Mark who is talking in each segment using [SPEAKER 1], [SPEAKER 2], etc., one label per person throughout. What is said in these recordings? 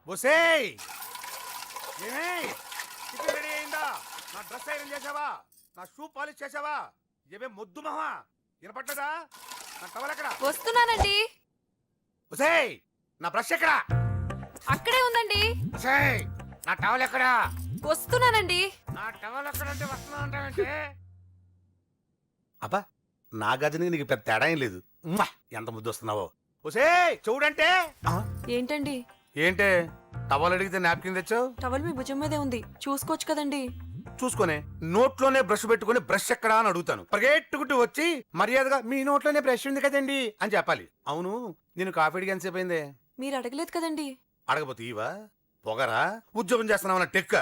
[SPEAKER 1] బొసేయ్ ఏమే tiffin ready అయిందా? నా డ్రెస్ ఐరన్ చేసావా? నా షూ పాలిష్ చేసావా? ఏమే మొద్దు మహా వినపట్లేదా? నా టవల్ ఎక్కడ?
[SPEAKER 2] వస్తున్నానండి.
[SPEAKER 1] బొసేయ్ నా బ్రష్ ఎక్కడ?
[SPEAKER 2] అక్కడే ఉందండి.
[SPEAKER 1] బొసేయ్ నా టవల్ ఎక్కడ?
[SPEAKER 2] వస్తున్నానండి.
[SPEAKER 1] నా టవల్ ఎక్కడ అంటే వస్తున్నా అంటావేంటే? అబ్బా నా గదిని నీకు పెద్ద తేడా ఏం లేదు. ఉమ్మా, ఎంత ముద్దు వస్తున్నావో. బొసేయ్ చూడంటే.
[SPEAKER 2] ఏంటండి?
[SPEAKER 1] ఏంటే టవల్ అడిగితే నాప్కిన్ తెచ్చావు?
[SPEAKER 2] టవల్ మీ భుజం మీదే ఉంది, చూసుకోవచ్చు కదండి.
[SPEAKER 1] చూసుకొని నోట్లోనే బ్రష్ పెట్టుకుని బ్రష్ ఎక్కడా అని అడుగుతాను. పరిగెట్టుకుంటూ వచ్చి మర్యాదగా మీ నోట్లోనే బ్రష్ ఉంది కదండి అని చెప్పాలి. అవును నేను కాఫీ అడిగి ఎంతసేపు అయిందే?
[SPEAKER 2] మీరు అడగలేదు కదండి.
[SPEAKER 1] అడగపోతే ఇవా పొగరా? ఉద్యోగం చేస్తున్నావు టెక్క,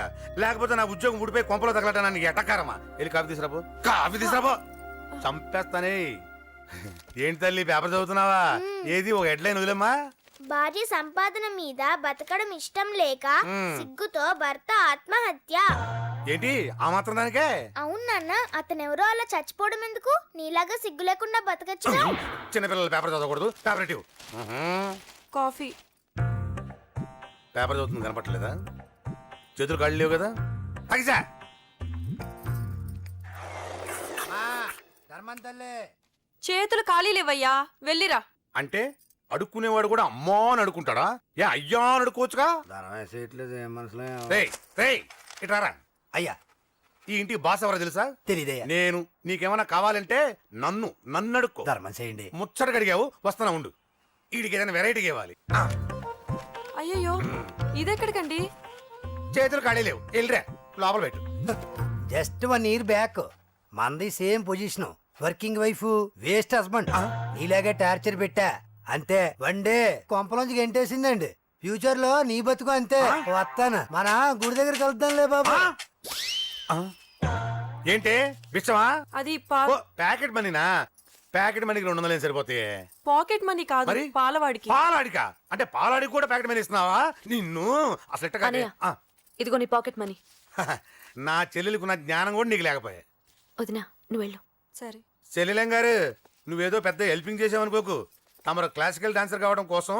[SPEAKER 1] లేకపోతే నా ఉద్యోగం ఊడిపోయి కొంపలో తగలటా నీకు ఎటకారమా? వెళ్ళి కాఫీ తీసుకురాబో. కాఫీ తీసుకురాబో. చంపేస్తానే. ఏంటి తల్లి పేపర్ చదువుతున్నావా? ఏది ఒక హెడ్లైన్ వదిలేమ్మా.
[SPEAKER 3] భార్య సంపాదన మీద బతకడం ఇష్టం లేక సిగ్గుతో భర్త ఆత్మహత్య.
[SPEAKER 1] ఏంటి ఆ మాత్రం దానికే?
[SPEAKER 3] అవును నాన్న, అతనెవరో అలా చచ్చిపోవడం ఎందుకు? నీలాగా సిగ్గు లేకుండా బతకచ్చు.
[SPEAKER 1] చిన్నపిల్లలు పేపర్ చదవకూడదు. పేపర్ ఇవ్వు.
[SPEAKER 2] కాఫీ.
[SPEAKER 1] పేపర్ చదువుతుంది కనపట్లేదా? చేతులు కాళ్ళు లేవు కదా? అగిసా
[SPEAKER 2] చేతులు ఖాళీ లేవయ్యా, వెళ్ళిరా.
[SPEAKER 1] అంటే అడుక్కునేవాడు కూడా అమ్మా అని అడుకుంటాడా? ఏ అయ్యా అని అడుకోవచ్చుగా? ఇటారా
[SPEAKER 4] అయ్యా.
[SPEAKER 1] ఈ ఇంటికి బాస్ ఎవరో తెలుసా?
[SPEAKER 4] తెలీదయ్యా.
[SPEAKER 1] నేను. నీకేమైనా కావాలంటే నన్ను అడుక్కో.
[SPEAKER 4] ధర్మం చేయండి.
[SPEAKER 1] ముచ్చట అడిగావు, వస్తానా ఉండు. వీడికి ఏదైనా వెరైటీగా ఇవ్వాలి.
[SPEAKER 2] అయ్యయ్యో, ఇదెక్కడికండి?
[SPEAKER 1] చేతులు ఖాళీ లేవు, వెళ్ళిరా లోపల పెట్టు.
[SPEAKER 4] జస్ట్ 1 year బ్యాక్ మనది same position. Working wife, waste husband. నీలాగే టార్చర్ పెట్టా అంతే. 1 day కొంపలోంచి గంటేసిందండి. ఫ్యూచర్ లో నీ బతుకు అంతే. వస్తాను, మన గుడి దగ్గర కలుద్దాంలే బాబా.
[SPEAKER 1] ఏంటి విషమా?
[SPEAKER 2] అది
[SPEAKER 1] ప్యాకెట్ మనీనా? ప్యాకెట్ మనీకి 200 సరిపోతాయి.
[SPEAKER 2] పాకెట్ మనీ కాదు,
[SPEAKER 1] మరి?
[SPEAKER 2] పాలవాడికి.
[SPEAKER 1] పాలాడికా? అంటే పాలాడికి కూడా ప్యాకెట్ మనీ ఇస్తున్నావా? నిన్ను అసలు ఎట్ట కాదే.
[SPEAKER 2] ఇదిగో నీ పాకెట్ మనీ.
[SPEAKER 1] నా చెల్లెలకు నా జ్ఞానం కూడా నీకు లేకపోయా.
[SPEAKER 2] వదినా నువ్వు వెళ్ళు. సరే.
[SPEAKER 1] చెల్లెలం గారు నువ్వేదో పెద్ద హెల్పింగ్ చేసావనుకోకు. తమరు క్లాసికల్ డాన్సర్ కావడం కోసం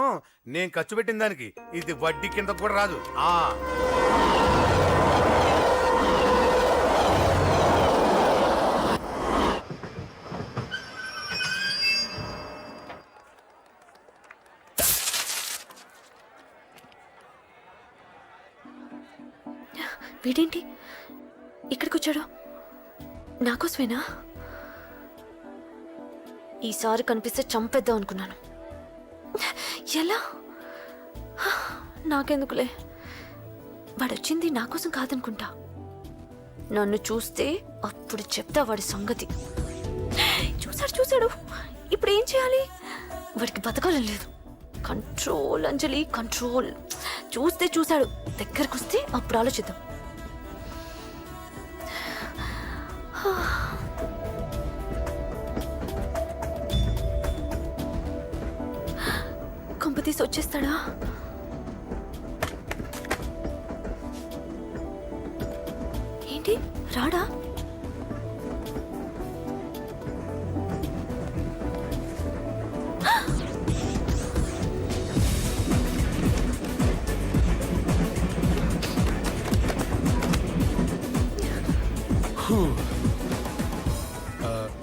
[SPEAKER 1] నేను ఖర్చు పెట్టిన దానికి ఇది వడ్డీ కింద కూడా రాదు.
[SPEAKER 2] వీడేంటి ఇక్కడికి వచ్చాడు? నాకోసమేనా? ఈసారి కనిపిస్తే చంపేద్దాం అనుకున్నాను. ఎలా? నాకెందుకులే, వాడొచ్చింది నా కోసం కాదనుకుంటా. నన్ను చూస్తే అప్పుడు చెప్తా వాడి సంగతి. చూశాడు. ఇప్పుడు ఏం చేయాలి? వాడికి బతకాలని లేదు. కంట్రోల్ అంజలి, కంట్రోల్. చూశాడు, దగ్గరకు వస్తే అప్పుడు ఆలోచిద్దాం. కొంపతీసి వచ్చేస్తాడా? ఏంటి రాడా?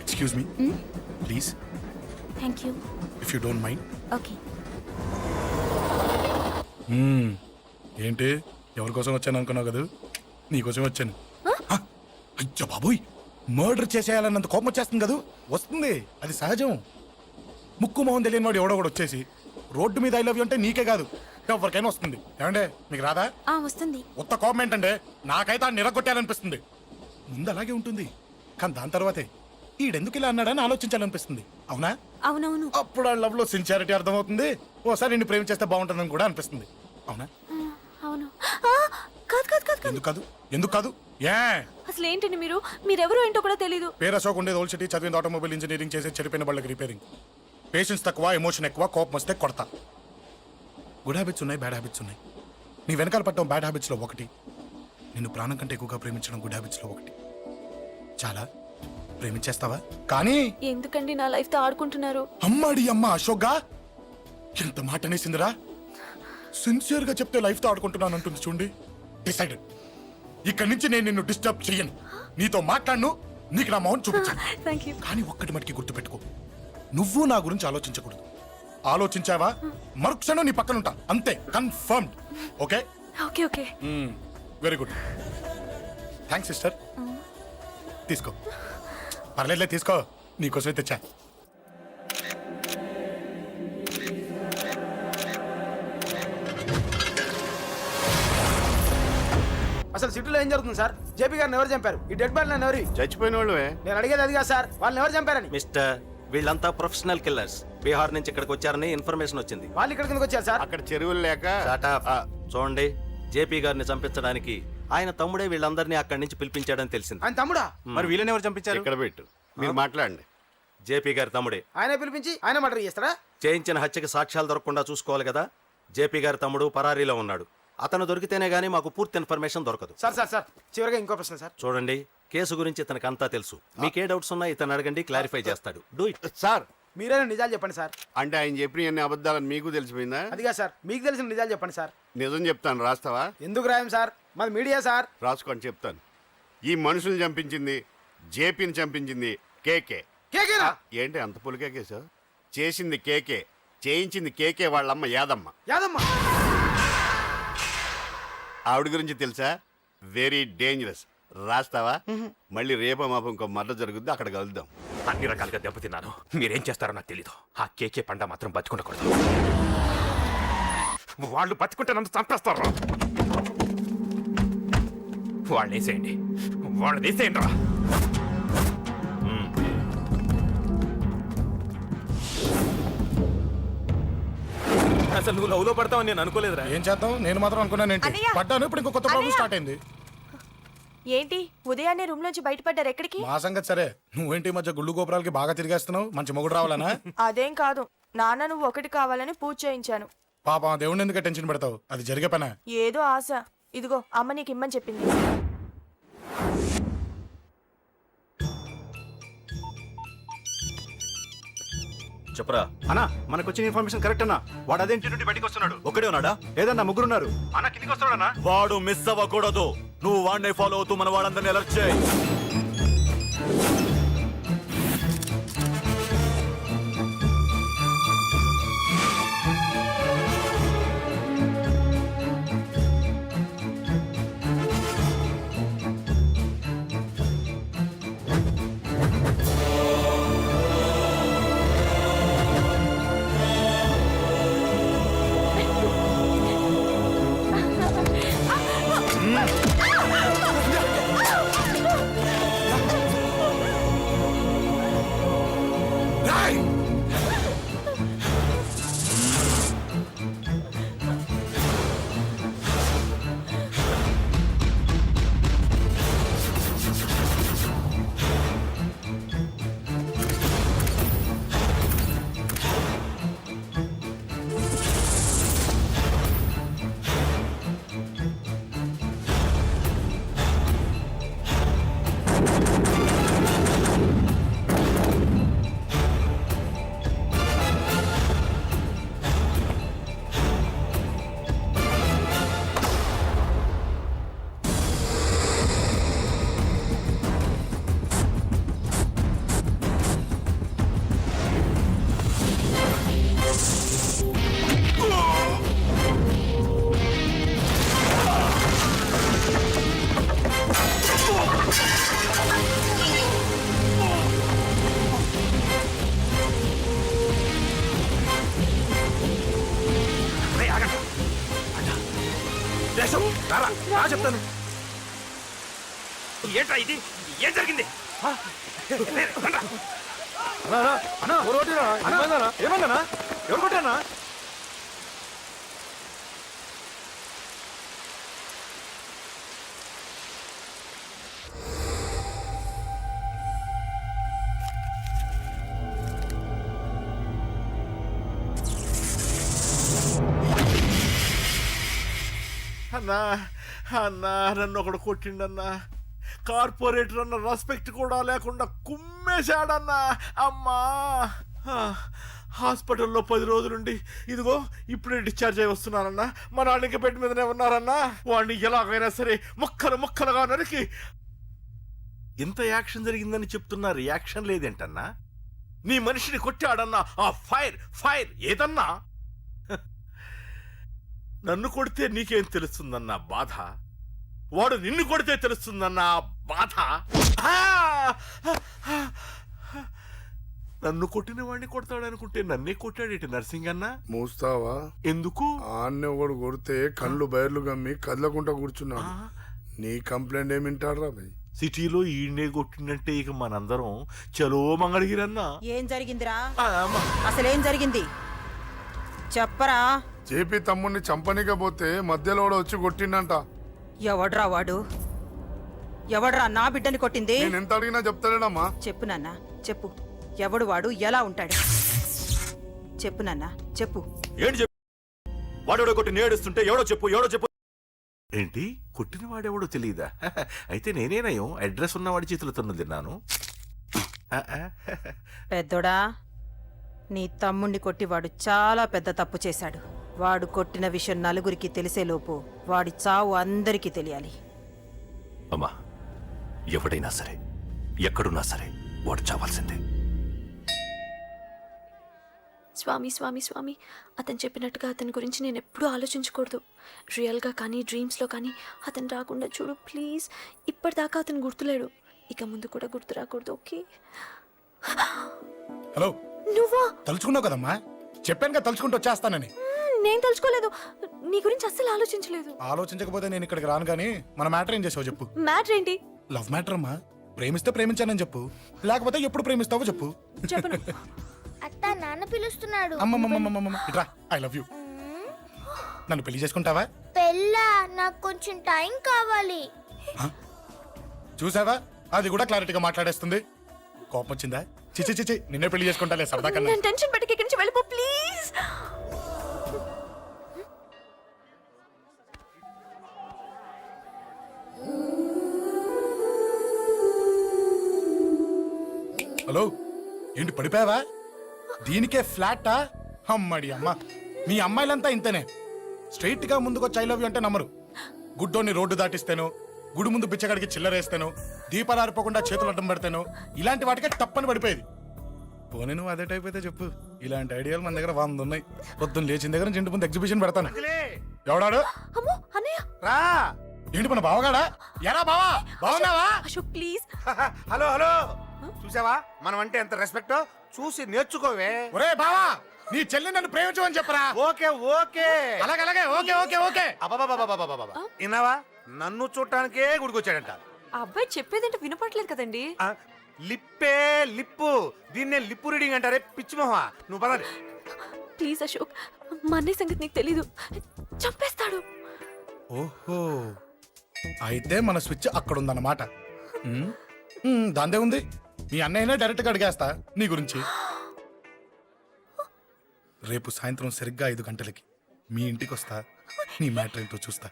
[SPEAKER 5] Excuse me, please.
[SPEAKER 2] Thank you.
[SPEAKER 5] If you don't mind.
[SPEAKER 2] Okay.
[SPEAKER 5] ఏంటి ఎవరి కోసం వచ్చాను అనుకున్నావు కదా? నీకోసం వచ్చాను. అయ్యో బాబోయ్, మర్డర్ చేసేయాలన్నంత కోపం వచ్చేస్తుంది కదా? వస్తుంది, అది సహజం. ముక్కు మొహం తెలియని వాడు ఎవడో కూడా వచ్చేసి రోడ్డు మీద ఐ లవ్ యూ అంటే నీకే కాదు ఎవరికైనా వస్తుంది. ఏమంటే మీకు రాదా?
[SPEAKER 2] వస్తుంది.
[SPEAKER 5] ఉత్త కోపం ఏంటంటే నాకైతే ఆ నిరగొట్టాలనిపిస్తుంది. ముందు అలాగే ఉంటుంది, కానీ దాని తర్వాతే ఈడెందుకు ఇలా అన్నాడని ఆలోచించాలనిపిస్తుంది. అవునా?
[SPEAKER 2] అవునవును.
[SPEAKER 5] అప్పుడు ఆ లవ్ లో సిన్సియారిటీ అర్థమవుతుంది. ఓసారి నిన్ను ప్రేమించేస్తే బాగుంటుందని కూడా అనిపిస్తుంది. అవునా?
[SPEAKER 2] అవును.
[SPEAKER 5] ఎందుకు కాదు? ఏ
[SPEAKER 2] అసలు ఏంటండి మీరెవరు ఏంటో కూడా తెలీదు.
[SPEAKER 5] పేరు అశోక్, ఉండేది ఓల్డ్ సిటీ, చదివింది ఆటోమొబైల్ ఇంజనీరింగ్, చేసి చెడిపోయిన వాళ్ళకి రిపేరింగ్. పేషెన్స్ తక్కువ, ఎమోషన్ ఎక్కువ, కోపం వస్తే కొడతా. గుడ్ హ్యాబిట్స్ ఉన్నాయి, బ్యాడ్ హ్యాబిట్స్ ఉన్నాయి. నీ వెనకాల పట్టడం బ్యాడ్ హ్యాబిట్స్ లో ఒకటి, నిన్ను ప్రాణం కంటే ఎక్కువగా ప్రేమించడం గుడ్ హ్యాబిట్స్ లో ఒకటి. చాలా ప్రేమించేస్తావా? కానీ
[SPEAKER 2] ఎందుకండి నా లైఫ్ తో ఆడుకుంటున్నారు?
[SPEAKER 5] అమ్మాడి అమ్మ అశోక్గా ఎంత మాట అనేసిందిరా. సిన్సియర్ గా చెప్తే లైఫ్ తో ఆడుకుంటున్నాను అంటుంది చూడండి. డిసైడెడ్. ఇక్కడి నుంచి నేను నిన్ను డిస్టర్బ్ చెయ్యను. నీతో మాట్లాడను, నీకు నా మౌన్ చూపించాను.
[SPEAKER 2] Thank you.
[SPEAKER 5] కానీ ఒక్కటి మటుకి గుర్తుపెట్టుకో, నువ్వు నా గురించి ఆలోచించకూడదు. ఆలోచించావా మరుక్షణం నీ పక్కన ఉంటా, అంతే. Confirmed. Okay
[SPEAKER 2] okay okay.
[SPEAKER 5] Very good. Thanks sister. తీసుకో. పర్లేదులే, తీసుకో. నీకోసమే తెచ్చా.
[SPEAKER 6] అసలు సిటీలో ఏం జరుగుతుంది సార్? జేపీ గారిని ఎవరు చంపారు? ఈ డెడ్ బాడీ ఎవరు?
[SPEAKER 7] చచ్చిపోయిన వాళ్ళే.
[SPEAKER 6] నేను అడిగేది అది కాదు సార్, వాళ్ళని ఎవరు చంపారని.
[SPEAKER 8] మిస్టర్, వీళ్ళంతా ప్రొఫెషనల్ కిల్లర్స్. బీహార్ నుంచి ఇక్కడికి వచ్చారని ఇన్ఫర్మేషన్ వచ్చింది.
[SPEAKER 6] వాళ్ళు ఇక్కడ కిందకి వచ్చారు సార్.
[SPEAKER 7] అక్కడ చెరువులు లేక
[SPEAKER 8] Shut up. చూడండి, జేపీ గారిని చంపించడానికి ఆయన తమ్ముడే వీళ్ళందరినీ అక్కడి నుంచి పిలిపించాడని తెలిసింది.
[SPEAKER 6] ఆయన తమ్ముడా?
[SPEAKER 7] మరి వీళ్ళని ఎవరు చంపించారు? ఇక్కడ పెట్టు, మీరు మాట్లాడండి.
[SPEAKER 8] జేపీ గారి తమ్ముడే.
[SPEAKER 6] ఆయన పిలిపించి ఆయన మర్డర్ చేస్తారా?
[SPEAKER 8] చేయించిన హత్యకి సాక్ష్యాలు దొరకకుండా చూసుకోవాలి కదా. జేపీ గారి తమ్ముడు పరారీలో ఉన్నాడు. అతను దొరికితేనే గానీ మాకు పూర్తి ఇన్ఫర్మేషన్ దొరకదు.
[SPEAKER 6] సార్ సార్ సార్ చివరిగా ఇంకో ప్రశ్న సార్.
[SPEAKER 8] చూడండి, కేసు గురించి ఇతనికి అంతా తెలుసు. మీకే డౌట్స్ ఉన్నా ఇతను అడగండి, క్లారిఫై చేస్తాడు. Do it.
[SPEAKER 7] సార్,
[SPEAKER 6] మీరైనా నిజాలు చెప్పండి సార్.
[SPEAKER 7] అంటే ఆయన చెప్పిన అన్ని అబద్ధాలని మీకు తెలిసిపోయిందా?
[SPEAKER 6] అదిగా సార్, మీకు తెలిసిన నిజాలు చెప్పండి సార్.
[SPEAKER 7] నిజం చెప్తాను, రాస్తావా?
[SPEAKER 6] ఎందుకు రాయం సార్, మాది మీడియా సార్.
[SPEAKER 7] రాసుకోండి, చెప్తాను. ఈ మనుషుల్ని చంపించింది, జేపీని చంపించింది కేకే.
[SPEAKER 6] కేకేనా?
[SPEAKER 7] ఏంటి అంత పులికేకే సార్? చేసింది కేకే, చేయించింది కేకే వాళ్ళమ్మ యాదమ్మ.
[SPEAKER 6] యాదమ్మ?
[SPEAKER 7] ఆవిడ గురించి తెలుసా? Very dangerous. రాస్తావా? మళ్ళీ రేపో మాపం ఇంకో మర్ర జరుగుద్ది, అక్కడ కలుద్దాం.
[SPEAKER 9] అన్ని రకాలుగా దెబ్బతిన్నాను. మీరేం చేస్తారో నాకు తెలీదు. ఆ కేకే పండ మాత్రం బతుకుండకూడదు. వాళ్ళు బతుకుంటే నన్ను చంపేస్తారు. వాళ్ళని వేసేయండి, వాళ్ళని వేసేయండి రా.
[SPEAKER 8] అసలు నువ్వు లవ్లో పడతావని నేను అనుకోలేదురా.
[SPEAKER 5] ఏం చేద్దాం, నేను మాత్రం అనుకున్నాను ఏంటి,
[SPEAKER 2] అన్నయ్య!
[SPEAKER 5] పడ్డాను. ఇప్పుడు ఇంకో కొత్త ప్రాబ్లం స్టార్ట్ అయింది.
[SPEAKER 2] ఏంటి ఉదయాన్నే రూమ్ నుంచి బయటపడ్డారు? ఎక్కడికి?
[SPEAKER 5] మా సంగతి సరే, నువ్వేంటి ఈ మధ్య గుళ్ళు గోపురాలకి బాగా తిరిగేస్తున్నావు? మంచి మొగుడు రావాలనా?
[SPEAKER 2] అదేం కాదు నాన్న, నువ్వు ఒకటి కావాలని పూజ చేయించాను.
[SPEAKER 5] పాపం దేవుడిని ఎందుకు టెన్షన్ పెడతావు? అది జరిగే పనా?
[SPEAKER 2] ఏదో ఆశ. ఇదిగో అమ్మ నీకు ఇమ్మని చెప్పింది.
[SPEAKER 8] చెప్పరా
[SPEAKER 10] అన్నా, మనకు వచ్చిన ఇన్ఫర్మేషన్ కరెక్ట్ అన్నా. వాడు అదేంటి నుండి బయటికి వస్తున్నాడు.
[SPEAKER 8] ఒకడే ఉన్నాడా?
[SPEAKER 10] ఏదన్నా ముగ్గురున్నారు.
[SPEAKER 9] అన్న కిందికి వస్తాడన్నా.
[SPEAKER 8] వాడు మిస్ అవ్వకూడదు. నువ్వు వాడిని ఫాలో అవుతూ మన వాళ్ళందరినీ అలర్ట్ చేయి.
[SPEAKER 9] చెప్తాను. ఏంట్రా ఇది? ఏం జరిగింది?
[SPEAKER 6] ఏమన్నా ఎవరు కొట్టానా?
[SPEAKER 10] అన్నా అన్నా, నన్ను ఒకడు కొట్టిండన్నా. కార్పొరేటర్ అన్న రెస్పెక్ట్ కూడా లేకుండా కుమ్మేశాడన్నా. అమ్మా
[SPEAKER 11] హాస్పిటల్లో 10 రోజులుండి ఇదిగో ఇప్పుడే డిశ్చార్జ్ అయి వస్తున్నానన్నా. మా నాన్నకి బెడ్ మీదనే ఉన్నారన్నా. వాడిని ఎలాగైనా సరే ముక్కలుగా నరికి. ఇంత యాక్షన్ జరిగిందని చెప్తున్నా రియాక్షన్ లేదేంటన్నా? నీ మనిషిని కొట్టాడన్నా ఆ ఫైర్ ఏదన్నా? నన్ను కొడితే నీకేం తెలుస్తుందన్నా బాధ, వాడు నిన్ను కొడితే తెలుస్తుందన్నా బాధ. నన్ను కొట్టిన వాడిని కొడతాడనుకుంటే నన్నే కొట్టాడేటి నర్సింగన్న.
[SPEAKER 10] మూస్తావా?
[SPEAKER 11] ఎందుకు?
[SPEAKER 10] ఆన్నే ఒకడు కొడితే కళ్ళు బయర్లు గమ్మి కదలకుండా కూర్చున్నాడు. నీ కంప్లైంట్ ఏమి వింటాడు రా భయ్?
[SPEAKER 11] సిటీలో ఈయనే కొట్టిందంటే ఇక మనందరం చలో మంగళగిరన్నా.
[SPEAKER 12] ఏం జరిగిందిరా? అసలేం జరిగింది చెప్పరా?
[SPEAKER 10] జేపీ తమ్ముడిని చంపనీకపోతే మధ్యలో వాడు వచ్చి కొట్టిండంట.
[SPEAKER 12] ఎవడ్రా వాడు? ఎవడ్రా నా బిడ్డని కొట్టింది?
[SPEAKER 10] నేను ఎంత అడిగినా చెప్తాడేనమ్మా.
[SPEAKER 12] చెప్పు నాన్న చెప్పు. ఎవడు వాడు? ఎలా ఉంటాడు? చెప్పు నాన్న చెప్పు.
[SPEAKER 8] ఏంటి చెప్పు? వాడెవడో కొట్టి నేడుస్తుంటే ఎవడో చెప్పు.
[SPEAKER 11] ఏంటి కొట్టిన వాడెవడో తెలియదా? అయితే నేనేనయం అడ్రస్ ఉన్నవాడి చేతులు తన్ను తిన్నాను.
[SPEAKER 12] పెద్దోడా, నీ తమ్ముణ్ణి కొట్టి వాడు చాలా పెద్ద తప్పు చేశాడు. వాడు కొట్టిన విషయం నలుగురికి తెలిసేలోపు వాడి చావు అందరికీ తెలియాలి.
[SPEAKER 9] అమ్మా, ఎవడైనా సరే ఎక్కడున్నా సరే వాడు చావాల్సిందే.
[SPEAKER 2] స్వామి స్వామి స్వామి, అతను చెప్పినట్టుగా అతని గురించి నేను ఎప్పుడూ ఆలోచించకూడదు. రియల్గా కానీ డ్రీమ్స్లో కానీ అతను రాకుండా చూడు ప్లీజ్. ఇప్పటిదాకా అతను గుర్తులేడు, ఇక ముందు కూడా గుర్తు రాకూడదు. ఓకే?
[SPEAKER 5] హలో,
[SPEAKER 2] నువ్వా?
[SPEAKER 5] తలుచుకున్నావు కదమ్మా, చెప్పాను కదా తలుచుకుంటూ వచ్చేస్తానని.
[SPEAKER 2] నేను తలుచుకోలేదు, నీ గురించి అస్సలు ఆలోచించలేదు.
[SPEAKER 5] ఆలోచించకపోతే నేను ఇక్కడికి రాను. కానీ మన మ్యాటర్ ఏం చేసావు చెప్పు.
[SPEAKER 2] మ్యాటర్ ఏంటి?
[SPEAKER 5] లవ్ మ్యాటర్ అమ్మా. ప్రేమిస్తే ప్రేమించానని చెప్పు, లేకపోతే ఎప్పుడు ప్రేమిస్తావో చెప్పు.
[SPEAKER 2] చెప్పను.
[SPEAKER 3] అత్త నాన్న పిలుస్తున్నాడు.
[SPEAKER 5] అమ్మమ్మమ్మమ్మమ్మ ఇట్రా, ఐ లవ్ యూ. నన్ను పెళ్లి చేసుకుంటావా?
[SPEAKER 3] పెళ్ళా? నాకు కొంచెం టైం కావాలి.
[SPEAKER 5] చూసావా, అది కూడా క్లారిటీగా మాట్లాడేస్తుంది. కోపం వచ్చిందా? చిచి నిన్నే పెళ్లి చేసుకుంటాలే సరదా కన్నా.
[SPEAKER 2] నేను టెన్షన్ పెట్టి ఇక్కడి నుంచి వెళ్ళిపో ప్లీజ్.
[SPEAKER 5] హలో, ఏంటి పడిపోయావా? దీనికే ఫ్లాటా? అమ్మడి అమ్మ, మీ అమ్మాయిలంతా ఇంతనే. స్ట్రైట్ గా ముందుకొచ్చి ఐ లవ్ యూ అంటే నమ్మరు. గుడ్డోని రోడ్డు దాటిస్తాను, గుడి ముందు బిచ్చగాడికి చిల్లరేస్తాను, దీపాలు ఆరిపోకుండా చేతులు అడ్డం పెడతాను, ఇలాంటి వాటికే తప్పని పడిపోయేది. పోనీ నువ్వు అదే టైప్ అయితే చెప్పు. ఇలాంటి ఐడియాలు మన దగ్గర 100 ఉన్నాయి. పొద్దున్న లేచిన దగ్గర ఇంటి ముందు ఎగ్జిబిషన్ పెడతాను. ఎవడాడు?
[SPEAKER 2] అమ్మో అన్నయ్య.
[SPEAKER 1] రా.
[SPEAKER 5] ఏంటి మన బావగాడా? ఎరా బావా, బావున్నావా?
[SPEAKER 2] అశోక్ ప్లీజ్.
[SPEAKER 1] హలో చూసావా, మనం అంటే ఎంత రెస్పెక్ట్, చూసి నేర్చుకోవే.
[SPEAKER 5] ఒరే బావా, నీ చెల్లి నన్ను ప్రేమించమని చెప్పరా.
[SPEAKER 1] ఓకే
[SPEAKER 5] అలాగే ఓకే.
[SPEAKER 1] అబ్బా విన్నావా, నన్ను చూడటానికే గుడికొచ్చాడంట.
[SPEAKER 2] ఆ అబ్బాయి చెప్పేదంటే వినపడలేదు కదండి.
[SPEAKER 1] లిప్పు, దీన్నే లిప్పు రీడింగ్ అంటారే పిచ్చి మొహ. నువ్వు పదండి
[SPEAKER 2] ప్లీజ్ అశోక్, మా అన్నయ్య సంగతి నీకు తెలీదు, చంపేస్తాడు.
[SPEAKER 5] ఓహో, అయితే మన స్విచ్ అక్కడ ఉందన్నమాట. దాందే ఉంది, మీ అన్నయ్యనే డైరెక్ట్ గా అడిగేస్తా నీ గురించి. రేపు సాయంత్రం సరిగ్గా 5 గంటలకి మీ ఇంటికి వస్తా, నీ మ్యాటర్ ఏంటో చూస్తా.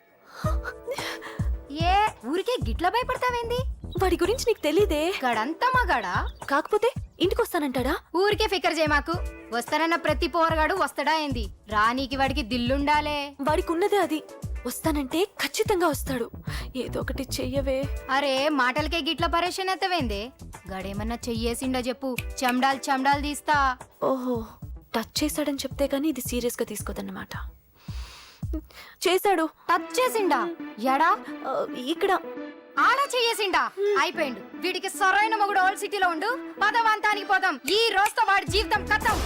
[SPEAKER 3] ఏ ఊరికే గిట్ల భయపడతావేంది?
[SPEAKER 2] వాడి గురించి నీకు తెలీదే.
[SPEAKER 3] గడంతా మగాడా?
[SPEAKER 2] కాకపోతే ఇంటికి వస్తానంటాడా?
[SPEAKER 3] ఊరికే ఫికర్ చేయమాకు. వస్తానన్న ప్రతి పోరగాడు వస్తాడా ఏంది? రానీకి వాడికి దిల్లుండాలే.
[SPEAKER 2] వాడికి ఉన్నదే అది. వస్తానంటే ఖచ్చితంగా వస్తాడు. ఏదో ఒకటి చెయ్యవే.
[SPEAKER 3] అరే మాటలకే గిట్ల పరేషన్ అవుతావేంది? గడేమన్నా చెయ్యేసిండా చెప్పు, చెమ్డాల్ తీస్తా.
[SPEAKER 2] ఓహో, టచ్ చేశాడని చెప్తే గానీ ఇది సీరియస్ గా తీసుకోదన్నమాట. చేశాడు.
[SPEAKER 3] టచ్ చేసిండా? ఎడా?
[SPEAKER 2] ఇక్కడ.
[SPEAKER 3] ఆడా చెయ్యేసిండా? అయిపోయిండు. వీడికి సరైన మొగుడు ఓల్డ్ సిటీలో ఉండు. పదవంతానికి పోదాం. ఈ రోజుతో వాడి జీవితం కథం.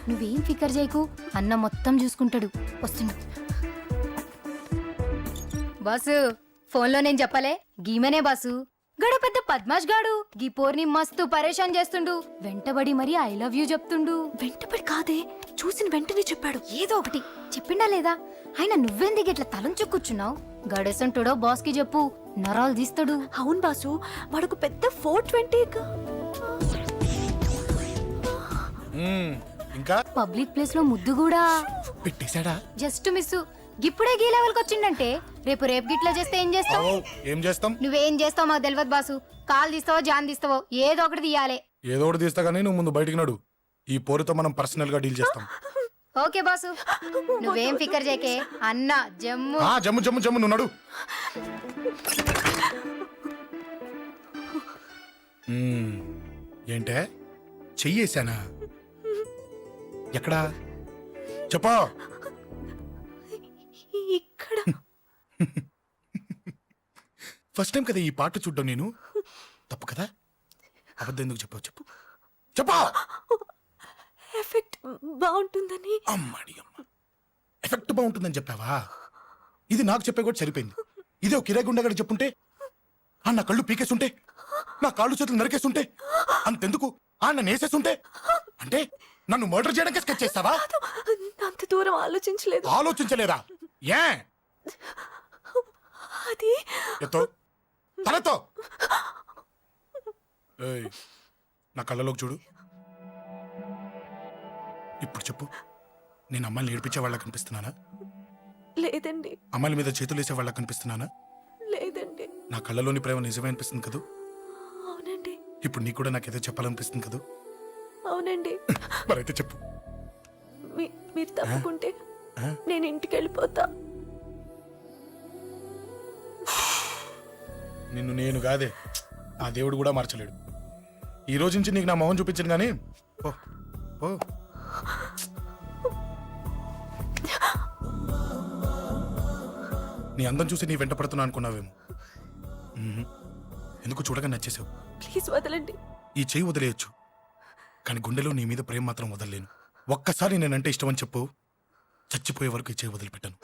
[SPEAKER 3] నువ్వేం ఫికర్ చేయకు, అన్న మొత్తం చూసుకుంటాడు. వస్తుండు. బాసు, ఫోన్లో నేను చెప్పలే, గీమనే బాసు. గడు పెద్ద పద్మాష్ గాడు. గీ పోర్ని మస్తు పరేషాన్ చేస్తుండు. వెంటబడి మరి ఐ లవ్ యూ చెప్తుండు.
[SPEAKER 2] వెంటబడి కాదే, చూసిన వెంటనే చెప్పాడు.
[SPEAKER 3] ఏదో ఒకటి చెప్పిండా లేదా? ఆయన నువ్వెందుకు ఇట్లా తలంచు కూర్చున్నావు? గడేసంటుడో బాస్ కి చెప్పు, నరాలు తీస్తాడు.
[SPEAKER 2] అవును బాసు, వాడుకు పెద్ద 420.
[SPEAKER 5] ఇంకా
[SPEAKER 3] పబ్లిక్ ప్లేస్ లో ముద్దు కూడా
[SPEAKER 5] పెట్టేశాడా?
[SPEAKER 3] Just miss. ఇప్పుడే గీ లెవెల్ కి వచ్చిండంటే రేపు గిట్లా చేస్తే ఏం చేస్తావు?
[SPEAKER 5] ఏం చేస్తాం?
[SPEAKER 3] నువ్వేం చేస్తావు మాకు తెలియదు బాసు. కాల్ తీస్తావో జాన్ తీస్తావో ఏదో ఒకటి తీయాలి.
[SPEAKER 5] ఏదో ఒకటి తీస్తా కానీ నువ్వు ముందు బయటికి నడు. ఈ పోరుతో మనం పర్సనల్ గా డీల్ చేస్తాం.
[SPEAKER 3] ఓకే బాసు నువ్వేం ఫికర్ చేయకే అన్న జమ్ము
[SPEAKER 5] ఆ జమ్ము జమ్ము జమ్ము నువ్వు నడు. ఏంటే చెయ్యేశానా? ఎక్కడా చెప్పా?
[SPEAKER 2] ఇక్కడ
[SPEAKER 5] ఫస్ట్ టైం కదా ఈ పాట చూడ్డం నేను. తప్పు కదా? అబద్ధం ఎందుకు చెప్పావు చెప్పు చెప్పా.
[SPEAKER 2] ఎఫెక్ట్ బాగుంటుందని.
[SPEAKER 5] అమ్మాడి అమ్మ, ఎఫెక్ట్ బాగుంటుందని చెప్పావా? ఇది నాకు చెప్పే కూడా సరిపోయింది. ఇదే ఒక కిరాయి గుండెగాడు చెప్పుంటే, ఆ నా కళ్ళు పీకేస్తుంటే, నా కాళ్ళు చేతులు నరికేస్తుంటే, అంతెందుకు ఆ నన్ను వేసేస్తుంటే, అంటే నన్ను మర్డర్ చేయడానికి స్కెచ్ చేస్తావా?
[SPEAKER 2] అంత దూరం ఆలోచించలేదు.
[SPEAKER 5] ఆలోచించలేదా? ఏ
[SPEAKER 2] అది
[SPEAKER 5] ఎత్తో తలతో. ఏయ్, నా కళ్ళలోకి చూడు. ఇప్పుడు చెప్పు, నేను అమ్మాయిని ఏడిపించే వాళ్ళకి కనిపిస్తున్నానా?
[SPEAKER 2] లేదండి.
[SPEAKER 5] అమ్మాయిల మీద చేతులు వేసే వాళ్ళకి కనిపిస్తున్నానా?
[SPEAKER 2] లేదండి.
[SPEAKER 5] నా కళ్ళలోని ప్రేమ నిజమే అనిపిస్తుంది కదూ?
[SPEAKER 2] అవునండి.
[SPEAKER 5] ఇప్పుడు నీకు కూడా నాకేదో చెప్పాలనిపిస్తుంది కదూ?
[SPEAKER 2] అవునండి.
[SPEAKER 5] మరైతే చెప్పు.
[SPEAKER 2] మీరు తప్పుకుంటే
[SPEAKER 5] ఆ?
[SPEAKER 2] నేను ఇంటికి వెళ్ళిపోతా.
[SPEAKER 5] నిన్ను నేను కాదే, ఆ దేవుడు కూడా మార్చలేడు. ఈ రోజు నుంచి నీకు నా మొహం చూపించను కానీ ఓ ఓ. నీ అందం చూసి నీ వెంట పడుతున్నా అనుకున్నావేమో. ఎందుకు చూడగా నచ్చేసావు.
[SPEAKER 2] ప్లీజ్ వదలండి.
[SPEAKER 5] ఈ చెయ్యి వదిలేయచ్చు, కానీ గుండెలో నీ మీద ప్రేమ మాత్రం వదలలేను. ఒక్కసారి నేనంటే ఇష్టమని చెప్పు, చచ్చిపోయే వరకు ఈ చెయ్యి వదిలిపెట్టాను.